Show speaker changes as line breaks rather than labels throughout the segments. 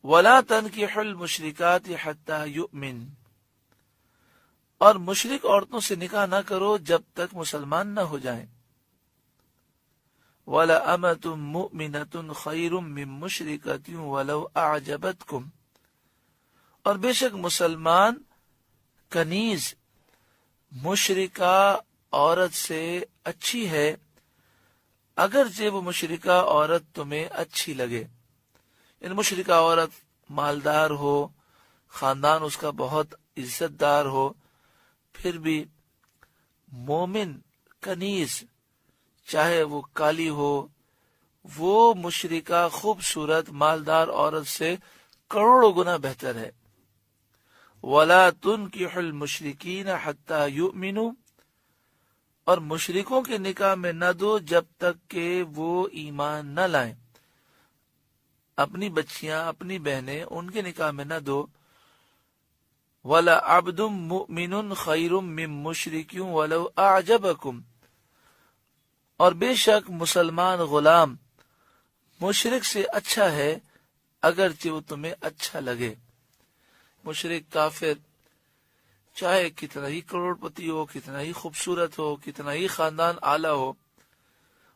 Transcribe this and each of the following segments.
وَلَا تَنْكِحُوا الْمُشْرِكَاتِ حَتَّى يُؤْمِنْ، اور مشرک عورتوں سے نکاح نہ کرو جب تک مسلمان نہ ہو جائیں. وَلَأَمَةٌ مُؤْمِنَةٌ خَيْرٌ مِّن مُّشْرِكَةٍ وَلَوْ أَعْجَبَتْكُمْ، اور بے شک مسلمان کنیز مشرکہ عورت سے اچھی ہے اگرچہ وہ مشرکہ عورت تمہیں اچھی لگے. ان مشرکہ عورت مالدار ہو، خاندان اس کا بہت عزت دار ہو، پھر بھی مومن کنیز چاہے وہ کالی ہو، وہ مشرکہ خوبصورت مالدار عورت سے کروڑوں گنا بہتر ہے. وَلَا تُنْكِحُوا الْمُشْرِكِينَ حَتَّى يُؤْمِنُوا، اور مشرکوں کے نکاح میں نہ دو جب تک کہ وہ ایمان نہ لائیں. اپنی بچیاں، اپنی بہنیں ان کے نکاح میں نہ دو. وَلَعَبْدٌ مُؤْمِنٌ خَيْرٌ مِّن مُّشْرِكٍ وَلَوْ أَعْجَبَكُمْ، اور بے شک مسلمان غلام مشرک سے اچھا ہے اگرچہ وہ تمہیں اچھا لگے. مشرک کافر چاہے کتنا ہی کروڑ پتی ہو، کتنا ہی خوبصورت ہو، کتنا ہی خاندان اعلیٰ ہو،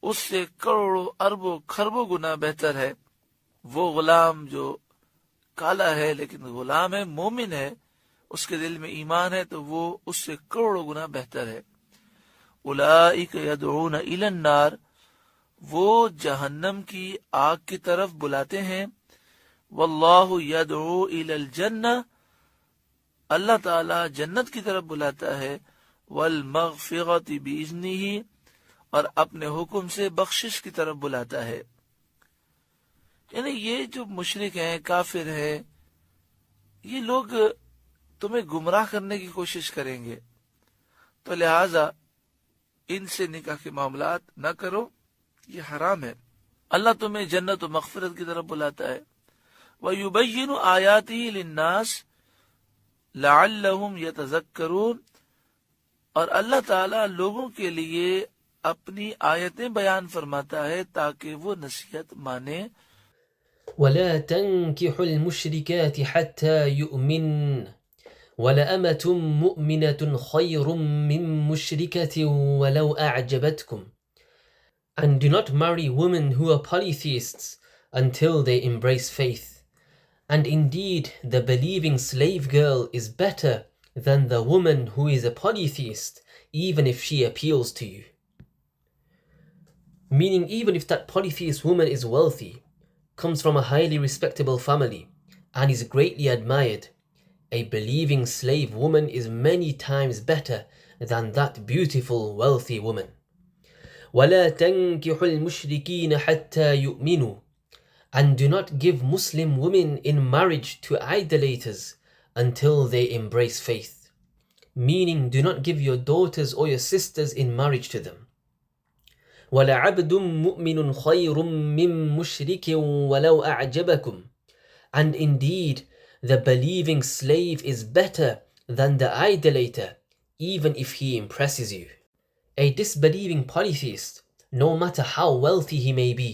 اس سے کروڑوں اربوں خربوں گنا بہتر ہے وہ غلام جو کالا ہے لیکن غلام ہے، مومن ہے، اس کے دل میں ایمان ہے، تو وہ اس سے کروڑوں گنا بہتر ہے. اولئک یدعون الی النار، وہ جہنم کی آگ کی طرف بلاتے ہیں. واللہ یدعو الی الجنہ، اللہ تعالی جنت کی طرف بلاتا ہے. والمغفرۃ باذنہ، اور اپنے حکم سے بخشش کی طرف بلاتا ہے. یعنی یہ جو مشرک ہیں، کافر ہیں، یہ لوگ تمہیں گمراہ کرنے کی کوشش کریں گے، تو لہٰذا ان سے نکاح کے معاملات نہ کرو، یہ حرام ہے. اللہ تمہیں جنت و مغفرت کی طرف بلاتا ہے. وَيُبَيِّنُ آيَاتِهِ لِلنَّاسِ لَعَلَّهُمْ يَتَذَكَّرُونَ، اور اللہ تعالیٰ لوگوں کے لیے اپنی آیتیں بیان فرماتا ہے تاکہ وہ نصیحت مانے.
ولا تنكحوا المشركات حتى يؤمن ولأمة مؤمنة خير من مشركة ولو أعجبتكم. And do not marry women who are polytheists until they embrace faith. And indeed, the believing slave girl is better than the woman who is a polytheist, even if she appeals to you. Meaning, even if that polytheist woman is wealthy, comes from a highly respectable family, and is greatly admired, a believing slave woman is many times better than that beautiful, wealthy woman. وَلَا تَنْكِحُوا الْمُشْرِكِينَ حَتَّى يُؤْمِنُوا. And do not give Muslim women in marriage to idolaters until they embrace faith. Meaning, do not give your daughters or your sisters in marriage to them. وَلَعَبْدٌ مُؤْمِنٌ خَيْرٌ مِّن مُّشْرِكٍ وَلَوْ أَعْجَبَكُمْ. And indeed, the believing slave is better than the idolater, even if he impresses you. A disbelieving polytheist, no matter how wealthy he may be,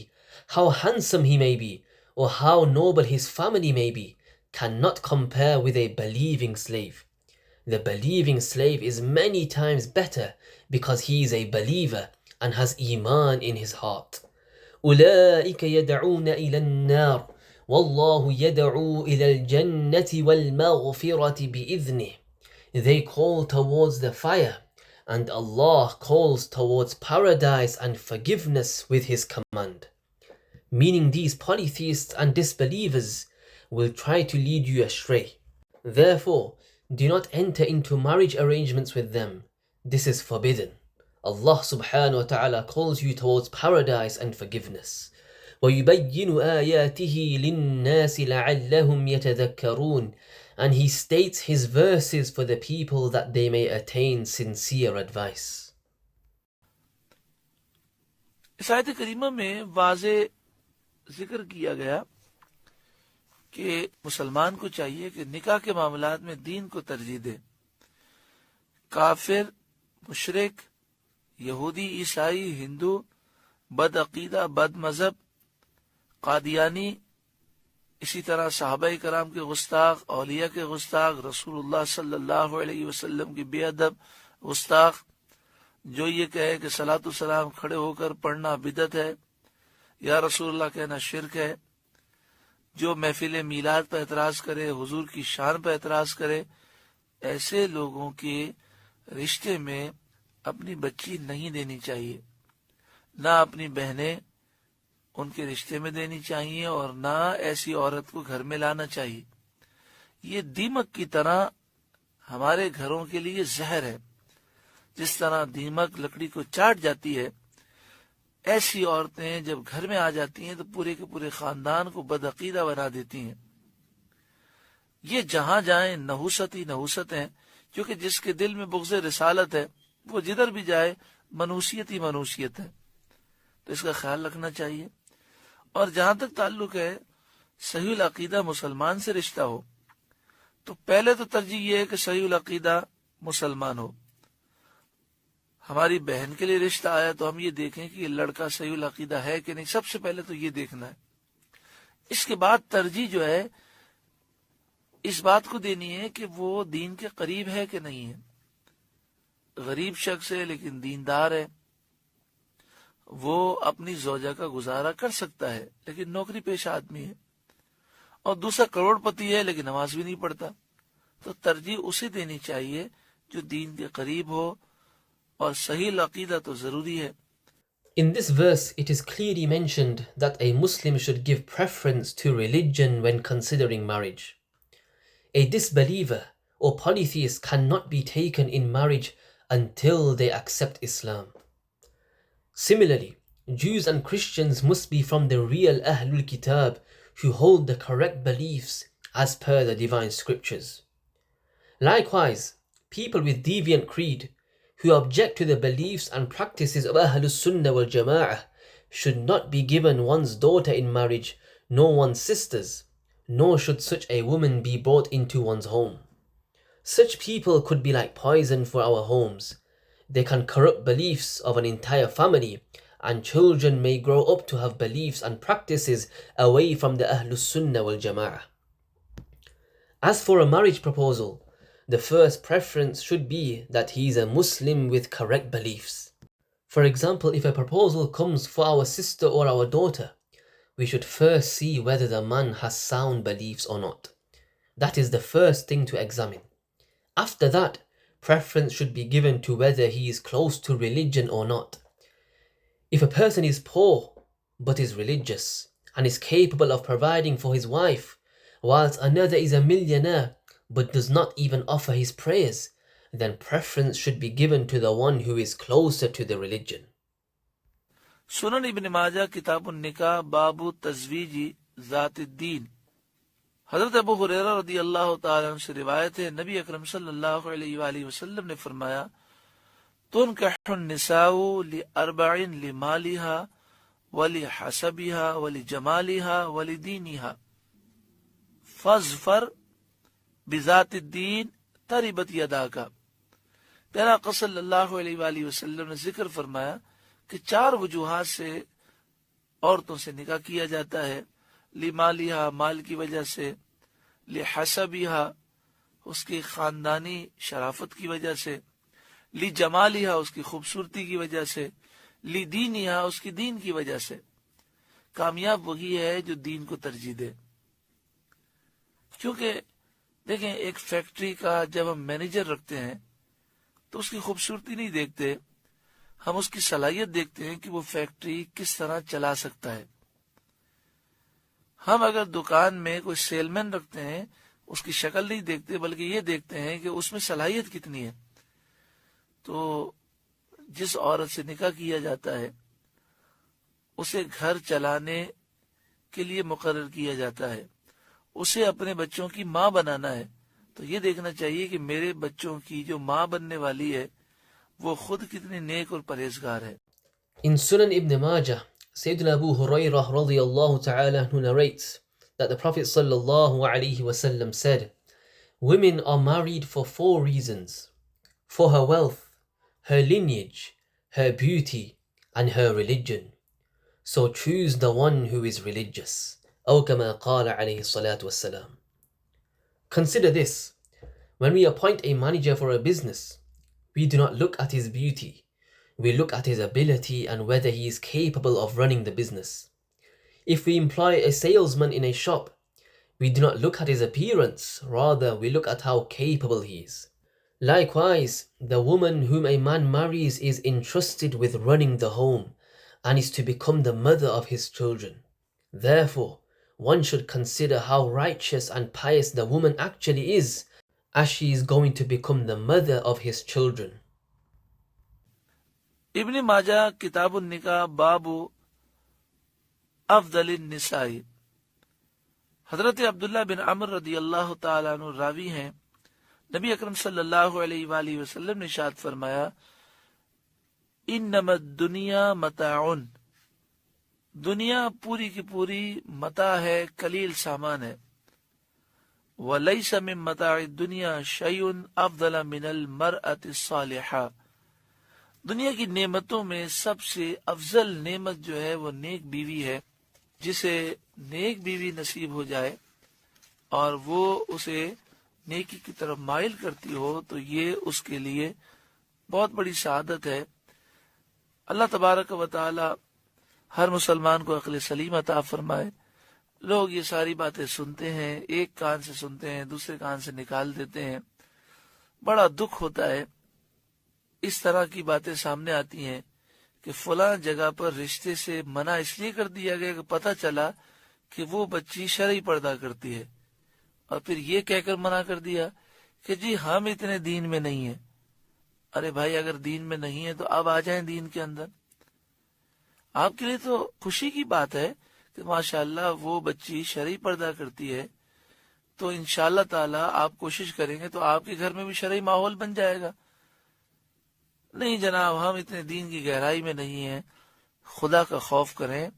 how handsome he may be, or how noble his family may be, cannot compare with a believing slave. The believing slave is many times better because he is a believer and has iman in his heart. أُولَئِكَ يَدْعُونَ إِلَى النَّارِ وَاللَّهُ يَدْعُو إِلَى الْجَنَّةِ وَالْمَغْفِرَةِ بِإِذْنِهِ. They call towards the fire, and Allah calls towards paradise and forgiveness with His command. Meaning, these polytheists and disbelievers will try to lead you astray. Therefore, do not enter into marriage arrangements with them. This is forbidden. Allah subhanahu wa ta'ala calls you towards paradise and forgiveness. وَيُبَيِّنُ آيَاتِهِ لِلنَّاسِ لَعَلَّهُمْ يَتَذَكَّرُونَ. And He states His verses for the people that they may attain sincere advice.
اس آیت کریمہ میں واضح ذکر کیا گیا کہ مسلمان کو چاہیے کہ نکاح کے معاملات میں دین کو ترجیح دے. کافر، مشرک، یہودی، عیسائی، ہندو، بد عقیدہ، بد مذہب، قادیانی، اسی طرح صحابہ کرام کے گستاخ، اولیاء کے گستاخ، رسول اللہ صلی اللہ علیہ وسلم کی بے ادب گستاخ، جو یہ کہے کہ صلاۃ السلام کھڑے ہو کر پڑھنا بدعت ہے، یا رسول اللہ کہنا شرک ہے، جو محفل میلاد پر اعتراض کرے، حضور کی شان پر اعتراض کرے، ایسے لوگوں کے رشتے میں اپنی بچی نہیں دینی چاہیے، نہ اپنی بہنیں ان کے رشتے میں دینی چاہیے، اور نہ ایسی عورت کو گھر میں لانا چاہیے۔ یہ دیمک کی طرح ہمارے گھروں کے لیے زہر ہے۔ جس طرح دیمک لکڑی کو چاٹ جاتی ہے، ایسی عورتیں جب گھر میں آ جاتی ہیں تو پورے کے پورے خاندان کو بدعقیدہ بنا دیتی ہیں۔ یہ جہاں جائیں نحوست ہی نحوست ہیں، کیونکہ جس کے دل میں بغض رسالت ہے وہ جدھر بھی جائے منوسیت ہی منوسیت ہے، تو اس کا خیال رکھنا چاہیے۔ اور جہاں تک تعلق ہے صحیح العقیدہ مسلمان سے رشتہ ہو، تو پہلے تو ترجیح یہ ہے کہ صحیح العقیدہ مسلمان ہو۔ ہماری بہن کے لیے رشتہ آیا تو ہم یہ دیکھیں کہ یہ لڑکا صحیح العقیدہ ہے کہ نہیں، سب سے پہلے تو یہ دیکھنا ہے۔ اس کے بعد ترجیح جو ہے اس بات کو دینی ہے کہ وہ دین کے قریب ہے کہ نہیں ہے۔ غریب شخص ہے لیکن دیندار ہے، وہ اپنی زوجہ کا گزارا کر سکتا ہے لیکن نوکری پیشہ آدمی ہے، اور دوسرا کروڑ پتی ہے لیکن نماز بھی نہیں پڑھتا، تو ترجیح اسے دینی چاہیے جو دین کے قریب ہو، اور صحیح العقیدہ تو ضروری ہے۔
In this verse, it is clearly mentioned that a Muslim should give preference to religion when considering marriage. A disbeliever or polytheist cannot be taken in marriage until they accept Islam. Similarly, Jews and Christians must be from the real Ahlul Kitab who hold the correct beliefs as per the divine scriptures. Likewise, people with deviant creed who object to the beliefs and practices of Ahlus Sunnah wal Jama'ah should not be given one's daughter in marriage, nor one's sisters, nor should such a woman be brought into one's home. Such people could be like poison for our homes. They can corrupt beliefs of an entire family, and children may grow up to have beliefs and practices away from the Ahlus Sunnah wal Jama'ah. As for a marriage proposal, the first preference should be that he is a Muslim with correct beliefs. For example, if a proposal comes for our sister or our daughter, we should first see whether the man has sound beliefs or not. That is the first thing to examine. After that, preference should be given to whether he is close to religion or not. If a person is poor but is religious and is capable of providing for his wife, whilst another is a millionaire but does not even offer his prayers, then preference should be given to the one who is closer to the religion.
سنن ابن ماجہ کتاب النکاح باب تزویج ذات الدین۔ حضرت ابو ہریرہ رضی اللہ تعالی عنہ سے روایت ہے، نبی اکرم صلی اللہ علیہ وآلہ وسلم نے فرمایا، تنکح النساء لاربع لمالها ولحسبها ولجمالها ولدینها فاظفر بذات الدین تربت یداک۔ پیارا آقا صلی اللہ علیہ وآلہ وسلم نے ذکر فرمایا کہ 4 وجوہات سے عورتوں سے نکاح کیا جاتا ہے، لمالہا مال کی وجہ سے، لحسبہا اس کی خاندانی شرافت کی وجہ سے، لجمالہا اس کی خوبصورتی کی وجہ سے، لدینہا اس کی دین کی وجہ سے۔ کامیاب وہی ہے جو دین کو ترجیح دے، کیونکہ دیکھیں ایک فیکٹری کا جب ہم مینیجر رکھتے ہیں تو اس کی خوبصورتی نہیں دیکھتے، ہم اس کی صلاحیت دیکھتے ہیں کہ وہ فیکٹری کس طرح چلا سکتا ہے۔ ہم اگر دکان میں کوئی سیل مین رکھتے ہیں اس کی شکل نہیں دیکھتے بلکہ یہ دیکھتے ہیں کہ اس میں صلاحیت کتنی ہے۔ تو جس عورت سے نکاح کیا جاتا ہے اسے گھر چلانے کے لیے مقرر کیا جاتا ہے، اسے اپنے بچوں کی ماں بنانا ہے، تو یہ دیکھنا چاہیے کہ میرے بچوں کی جو ماں بننے والی ہے وہ خود کتنی نیک اور پرہیزگار ہے۔
In Sunan Ibn Majah, Sayyidina Abu Hurairah radiyallahu ta'ala anhu narrates that the Prophet sallallahu alayhi wasallam said, "Women are married for 4 reasons: for her wealth, her lineage, her beauty, and her religion. So choose the one who is religious, أو كما قال عليه الصلاة والسلام. Consider this. When we appoint a manager for a business, we do not look at his beauty. We look at his ability and whether he is capable of running the business. If we employ a salesman in a shop, we do not look at his appearance. Rather, we look at how capable he is. Likewise, the woman whom a man marries is entrusted with running the home and is to become the mother of his children. Therefore, one should consider how righteous and pious the woman actually is, as she is going to become the mother of his children.
ابن ماجہ کتاب النکاح باب افضل النساء. حضرت عبداللہ بن عمر رضی اللہ تعالیٰ عنہ راوی ہیں، نبی اکرم صلی اللہ علیہ وآلہ وسلم نے ارشاد فرمایا، انما الدنیا متاع، دنیا پوری کی پوری متاع ہے، قلیل سامان ہے. وَلَيْسَ مِن مَتَاعِ الدُّنْيَا شَيْءٌ أَفْضَلَ مِنَ الْمَرْأَةِ الصَّالِحَةِ. دنیا کی نعمتوں میں سب سے افضل نعمت جو ہے وہ نیک بیوی ہے. جسے نیک بیوی نصیب ہو جائے اور وہ اسے نیکی کی طرف مائل کرتی ہو تو یہ اس کے لیے بہت بڑی سعادت ہے. اللہ تبارک و تعالی ہر مسلمان کو عقل سلیم عطا فرمائے. لوگ یہ ساری باتیں سنتے ہیں، ایک کان سے سنتے ہیں، دوسرے کان سے نکال دیتے ہیں. بڑا دکھ ہوتا ہے اس طرح کی باتیں سامنے آتی ہیں کہ فلاں جگہ پر رشتے سے منع اس لیے کر دیا گیا کہ پتہ چلا کہ وہ بچی شرعی پردہ کرتی ہے، اور پھر یہ کہہ کر منع کر دیا کہ جی ہم اتنے دین میں نہیں ہیں. ارے بھائی، اگر دین میں نہیں ہے تو اب آ جائیں دین کے اندر. آپ کے لیے تو خوشی کی بات ہے کہ ماشاءاللہ وہ بچی شرعی پردہ کرتی ہے، تو انشاءاللہ تعالی آپ کوشش کریں گے تو آپ کے گھر میں بھی شرعی ماحول بن جائے گا. نہیں جناب، ہم اتنے دین کی گہرائی میں نہیں ہیں. خدا کا خوف کریں.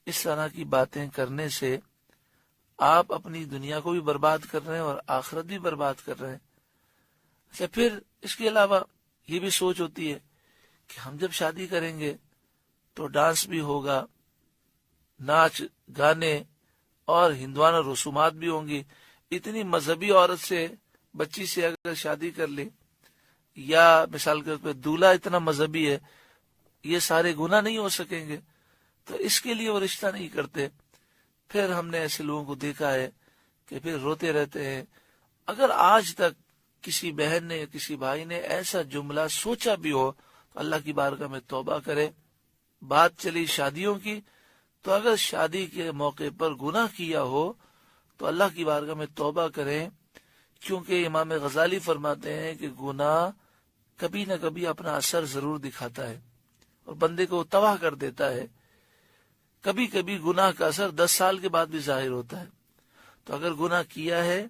اس طرح کی باتیں کرنے سے آپ اپنی دنیا کو بھی برباد کر رہے ہیں اور آخرت بھی برباد کر رہے ہیں. اچھا، پھر اس کے علاوہ یہ بھی سوچ ہوتی ہے کہ ہم جب شادی کریں گے تو ڈانس بھی ہوگا، ناچ گانے اور ہندوانہ رسومات بھی ہوں گی. اتنی مذہبی عورت سے، بچی سے اگر شادی کر لیں، یا مثال کے طور پہ دولہا اتنا مذہبی ہے، یہ سارے گناہ نہیں ہو سکیں گے، تو اس کے لیے وہ رشتہ نہیں کرتے. پھر ہم نے ایسے لوگوں کو دیکھا ہے کہ پھر روتے رہتے ہیں. اگر آج تک کسی بہن نے یا کسی بھائی نے ایسا جملہ سوچا بھی ہو تو اللہ کی بارگاہ میں توبہ کرے. بات چلی شادیوں کی، تو اگر شادی کے موقع پر گناہ کیا ہو تو اللہ کی بارگاہ میں توبہ کریں، کیونکہ امام غزالی فرماتے ہیں کہ گناہ کبھی نہ کبھی اپنا اثر ضرور دکھاتا ہے اور بندے کو تباہ کر دیتا ہے. کبھی کبھی گناہ کا اثر 10 سال کے بعد بھی ظاہر ہوتا ہے. تو اگر گناہ کیا ہے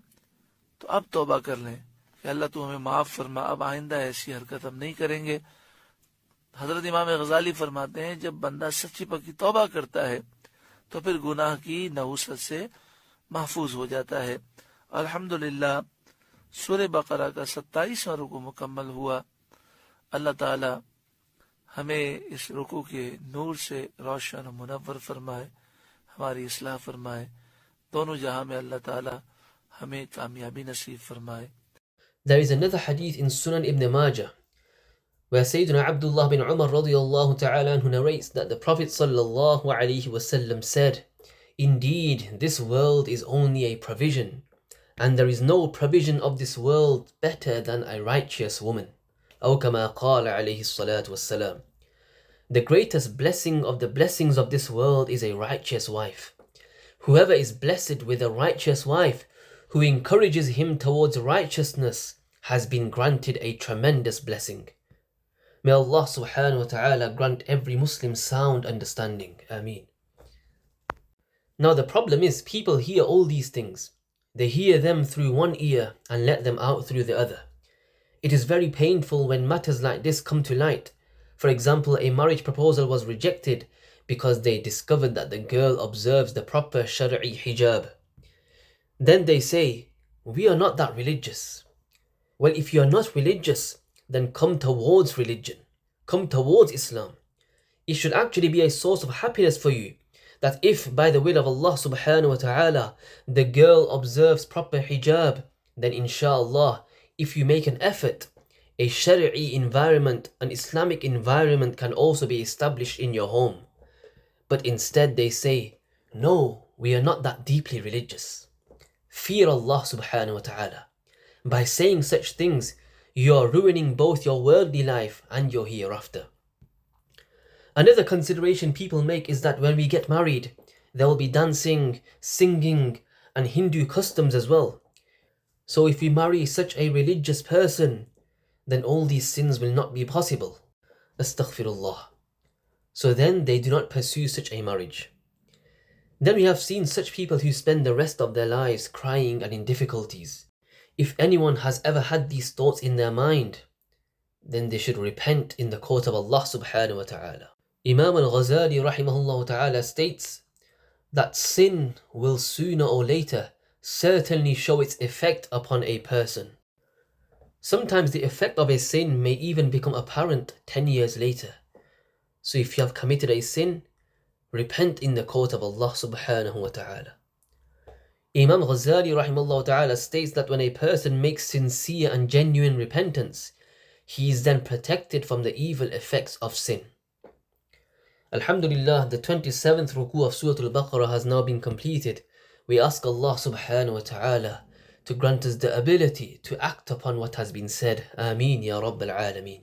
تو اب توبہ کر لیں کہ اللہ تو ہمیں معاف فرما، اب آئندہ ایسی حرکت ہم نہیں کریں گے. حضرت امام غزالی فرماتے ہیں جب بندہ سچی پکی توبہ کرتا ہے تو پھر گناہ کی نحوست سے محفوظ ہو جاتا ہے. الحمدللہ سورہ بقرہ کا 27واں رکوع مکمل ہوا. اللہ تعالی ہمیں اس رکوع کے نور سے روشن و منور فرمائے، ہماری اصلاح فرمائے. دونوں جہاں میں اللہ تعالی ہمیں کامیابی نصیب فرمائے.
There is another hadith in Sunan ibn Majah where Sayyidina Abdullah bin Umar radiyallahu ta'ala anhu narrates that the Prophet sallallahu alayhi wasallam said, "Indeed, this world is only a provision, and there is no provision of this world better than a righteous woman." أو كما قال عليه الصلاة والسلام. The greatest blessing of the blessings of this world is a righteous wife. Whoever is blessed with a righteous wife who encourages him towards righteousness has been granted a tremendous blessing. May Allah subhanahu wa ta'ala grant every Muslim sound understanding. Ameen. Now the problem is people hear all these things. They hear them through one ear and let them out through the other. It is very painful when matters like this come to light. For example, a marriage proposal was rejected because they discovered that the girl observes the proper Shari'i hijab. Then they say, "We are not that religious." Well, if you are not religious, then come towards religion. Come towards Islam. It should actually be a source of happiness for you that if by the will of Allah subhanahu wa ta'ala the girl observes proper hijab, then inshallah, if you make an effort, a Shari'i environment, an Islamic environment can also be established in your home. But instead they say, no, we are not that deeply religious. Fear Allah subhanahu wa ta'ala. By saying such things, you are ruining both your worldly life and your hereafter. Another consideration people make is that when we get married, there will be dancing, singing, and Hindu customs as well. So if we marry such a religious person, then all these sins will not be possible. Astaghfirullah. So then they do not pursue such a marriage. Then we have seen such people who spend the rest of their lives crying and in difficulties. If anyone has ever had these thoughts in their mind, then they should repent in the court of Allah subhanahu wa ta'ala. Imam al-Ghazali rahimahullah ta'ala states that sin will sooner or later certainly show its effect upon a person. Sometimes the effect of a sin may even become apparent 10 years later. So if you have committed a sin, repent in the court of Allah subhanahu wa ta'ala. Imam Ghazali rahimahullah ta'ala states that when a person makes sincere and genuine repentance, he is then protected from the evil effects of sin. Alhamdulillah, the 27th ruku of Surah Al-Baqarah has now been completed. We ask Allah subhanahu wa ta'ala to grant us the ability to act upon what has been said. Ameen ya Rabb al-Alameen.